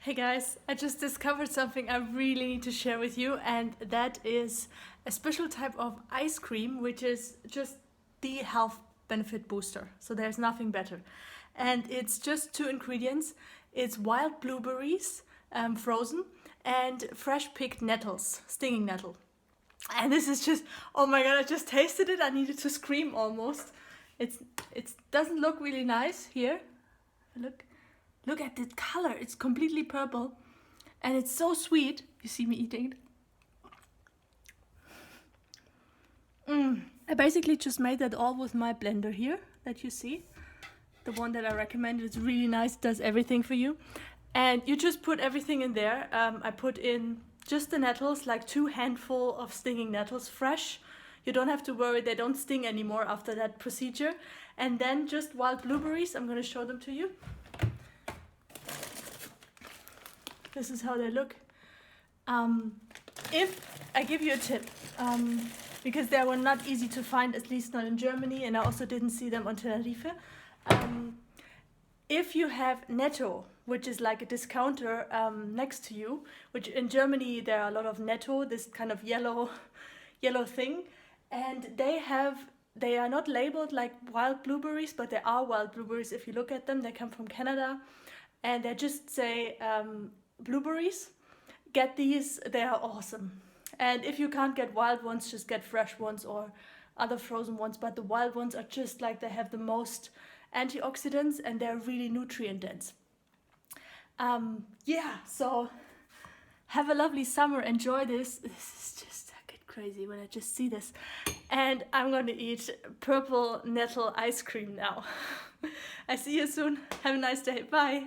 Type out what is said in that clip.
Hey guys, I just discovered something I really need to share with you, and that is a special type of ice cream which is just the health benefit booster. So there's nothing better. And it's just two ingredients. It's wild blueberries, frozen, and fresh picked nettles, stinging nettle. And this is just, oh my god, I just tasted it. I needed to scream almost. It doesn't look really nice here. Look at the color. It's completely purple. And it's so sweet. You see me eating it. I basically just made that all with my blender here that you see. The one that I recommend. It's really nice. It does everything for you. And you just put everything in there. I put in just the nettles, like 2 handful of stinging nettles, fresh. You don't have to worry, they don't sting anymore after that procedure. And then just wild blueberries. I'm going to show them to you. This is how they look. If I give you a tip, because they were not easy to find, at least not in Germany, and I also didn't see them on Tenerife. If you have Netto, which is like a discounter next to you, which in Germany there are a lot of Netto, this kind of yellow thing, and they are not labeled like wild blueberries, but they are wild blueberries. If you look at them, they come from Canada, and they just say blueberries. Get these, they are awesome. And if you can't get wild ones, just get fresh ones or other frozen ones, but the wild ones are just like, they have the most antioxidants and they're really nutrient dense. Yeah, so have a lovely summer, enjoy this. This is just, I get crazy when I just see this. And I'm going to eat purple nettle ice cream now. I see you soon. Have a nice day. Bye.